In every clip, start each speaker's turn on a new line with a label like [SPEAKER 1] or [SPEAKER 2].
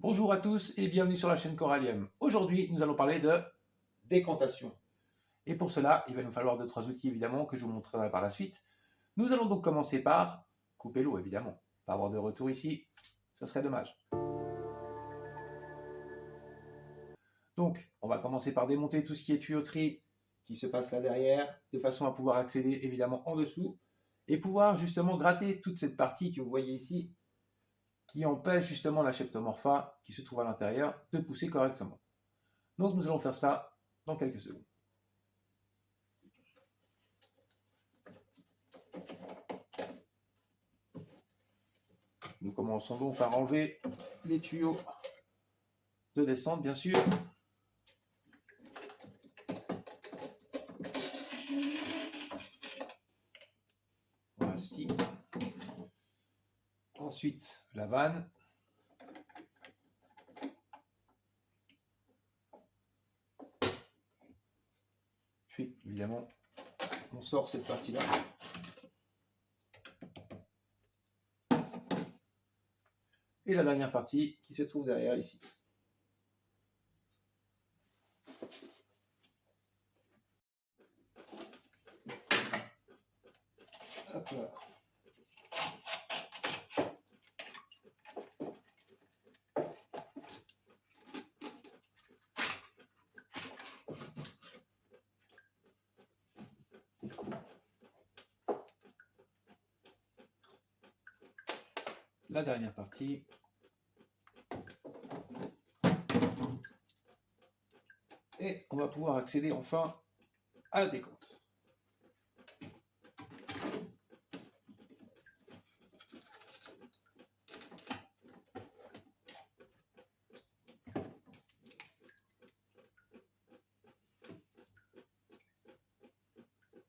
[SPEAKER 1] Bonjour à tous et bienvenue sur la chaîne Corallium. Aujourd'hui, nous allons parler de décantation. Et pour cela, il va nous falloir 2-3 outils évidemment que je vous montrerai par la suite. Nous allons donc commencer par couper l'eau évidemment. Pas avoir de retour ici, ça serait dommage. Donc, on va commencer par démonter tout ce qui est tuyauterie qui se passe là derrière, de façon à pouvoir accéder évidemment en dessous et pouvoir justement gratter toute cette partie que vous voyez ici qui empêche justement la Cheptomorpha qui se trouve à l'intérieur de pousser correctement. Donc nous allons faire ça dans quelques secondes. Nous commençons donc par enlever les tuyaux de descente bien sûr. Voici. Ensuite la vanne. Puis évidemment on sort cette partie-là. Et la dernière partie qui se trouve derrière ici. Hop là. La dernière partie. Et on va pouvoir accéder enfin à la décompte.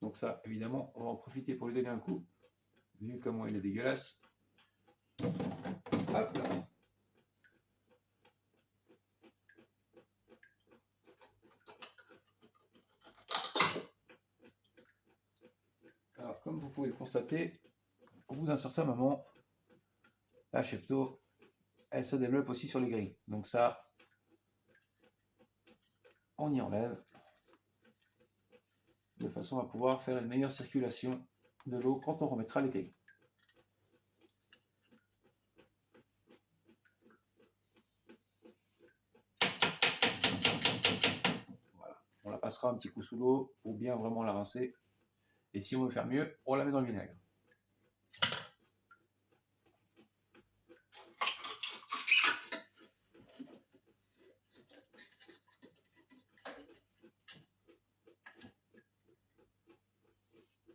[SPEAKER 1] Donc ça, évidemment, on va en profiter pour lui donner un coup, vu comment il est dégueulasse. Hop là. Alors, comme vous pouvez le constater, au bout d'un certain moment, la Chepto, elle se développe aussi sur les grilles. Donc ça, on y enlève, de façon à pouvoir faire une meilleure circulation de l'eau quand on remettra les grilles. Voilà. On la passera un petit coup sous l'eau pour bien vraiment la rincer. Et si on veut faire mieux, on la met dans le vinaigre.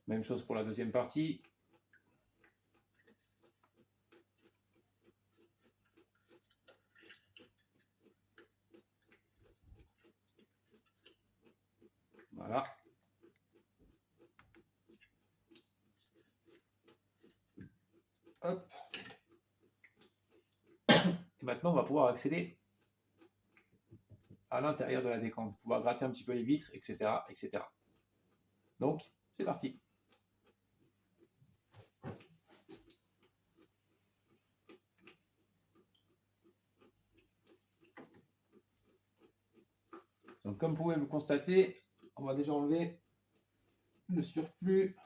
[SPEAKER 1] Même chose pour la deuxième partie. Voilà. Hop. Et maintenant, on va pouvoir accéder à l'intérieur de la décante, pouvoir gratter un petit peu les vitres, etc. etc. Donc, c'est parti. Donc, comme vous pouvez le constater, on va déjà enlever le surplus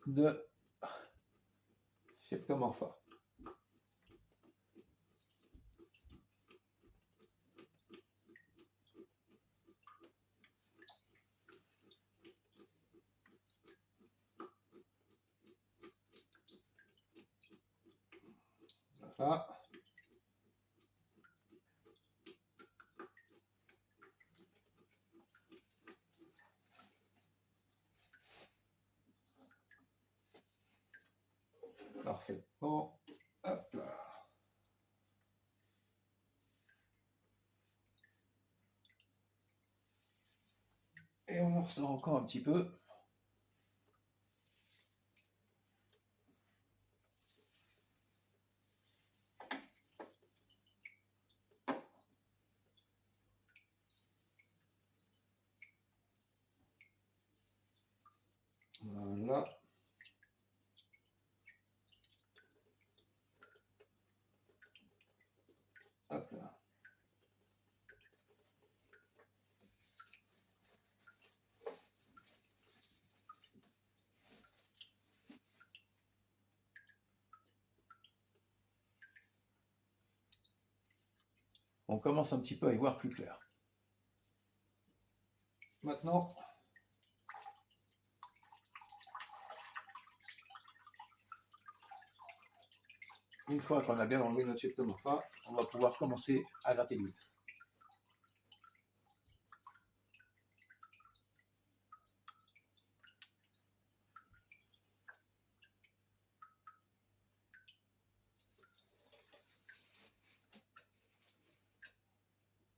[SPEAKER 1] de Cheptomorpha. Voilà. Parfait. Bon, hop là. Et on en ressort encore un petit peu. Voilà. on commence un petit peu à y voir plus clair. Maintenant, une fois qu'on a bien enlevé notre Cheptomorpha, on va pouvoir commencer à gratter l'huile.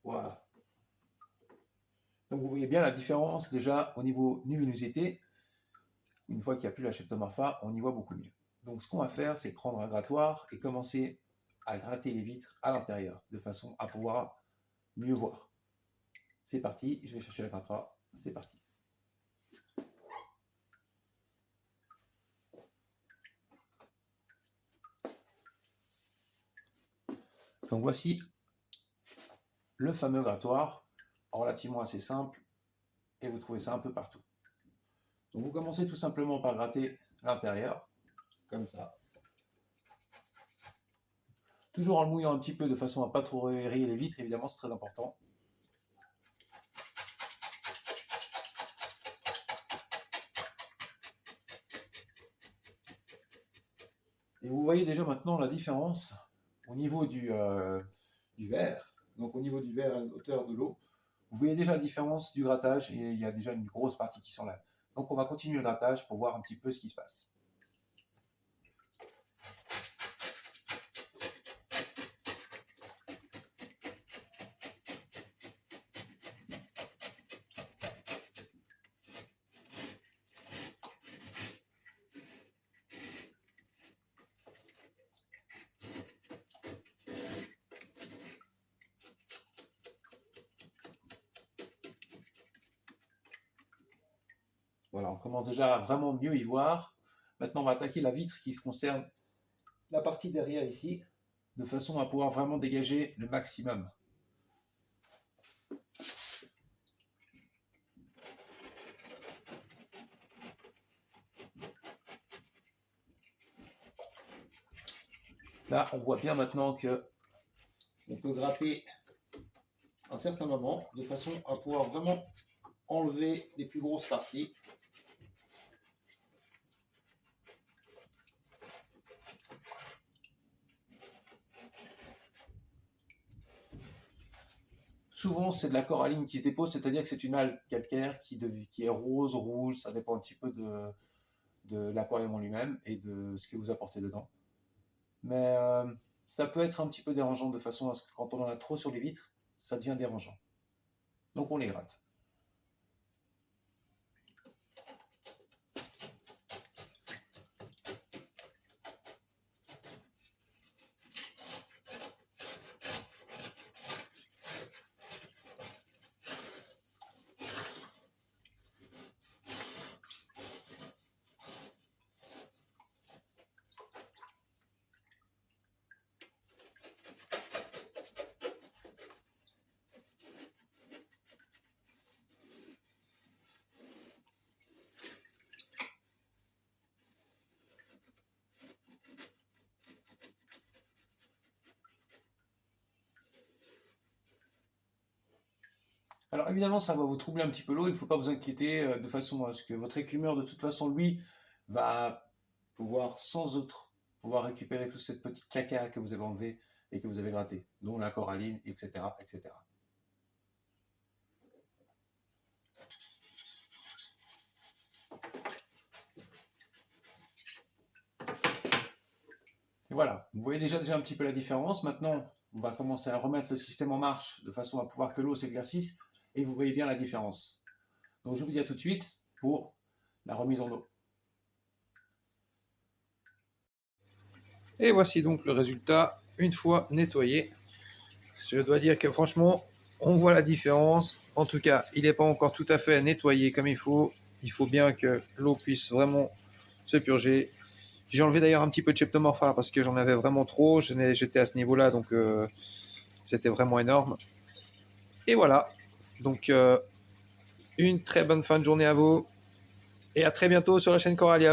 [SPEAKER 1] Voilà. Donc vous voyez bien la différence déjà au niveau luminosité. Une fois qu'il n'y a plus la Cheptomorpha, on y voit beaucoup mieux. Donc ce qu'on va faire, c'est prendre un grattoir et commencer à gratter les vitres à l'intérieur, de façon à pouvoir mieux voir. C'est parti, je vais chercher le grattoir, c'est parti. Donc voici le fameux grattoir, relativement assez simple, et vous trouvez ça un peu partout. Donc vous commencez tout simplement par gratter l'intérieur, comme ça. Toujours en le mouillant un petit peu de façon à ne pas trop rayer les vitres, évidemment c'est très important. Et vous voyez déjà maintenant la différence au niveau du verre. Donc au niveau du verre à la hauteur de l'eau, vous voyez déjà la différence du grattage et il y a déjà une grosse partie qui s'enlève. Donc on va continuer le grattage pour voir un petit peu ce qui se passe. Voilà, on commence déjà à vraiment mieux y voir. Maintenant, on va attaquer la vitre qui se concerne la partie derrière ici, de façon à pouvoir vraiment dégager le maximum. Là, on voit bien maintenant que on peut gratter un certain moment, de façon à pouvoir vraiment enlever les plus grosses parties. Souvent, c'est de la coralline qui se dépose, c'est-à-dire que c'est une algue calcaire qui est rose, rouge, ça dépend un petit peu de l'aquarium en lui-même et de ce que vous apportez dedans. Mais ça peut être un petit peu dérangeant de façon à ce que quand on en a trop sur les vitres, ça devient dérangeant. Donc on les gratte. Alors évidemment, ça va vous troubler un petit peu l'eau, il ne faut pas vous inquiéter de façon à ce que votre écumeur, de toute façon, lui, va pouvoir sans autre, pouvoir récupérer tout cette petite caca que vous avez enlevé et que vous avez gratté, dont la coralline, etc., etc. Et voilà, vous voyez déjà un petit peu la différence. Maintenant, on va commencer à remettre le système en marche de façon à pouvoir que l'eau s'éclaircisse et vous voyez bien la différence. Donc je vous dis à tout de suite pour la remise en eau. Et voici donc le résultat une fois nettoyé. Je dois dire que franchement, on voit la différence. En tout cas, il n'est pas encore tout à fait nettoyé comme il faut. Il faut bien que l'eau puisse vraiment se purger. J'ai enlevé d'ailleurs un petit peu de Cheptomorpha parce que j'en avais vraiment trop. J'étais à ce niveau-là, donc c'était vraiment énorme. Et voilà. Donc, une très bonne fin de journée à vous. Et à très bientôt sur la chaîne Coralia.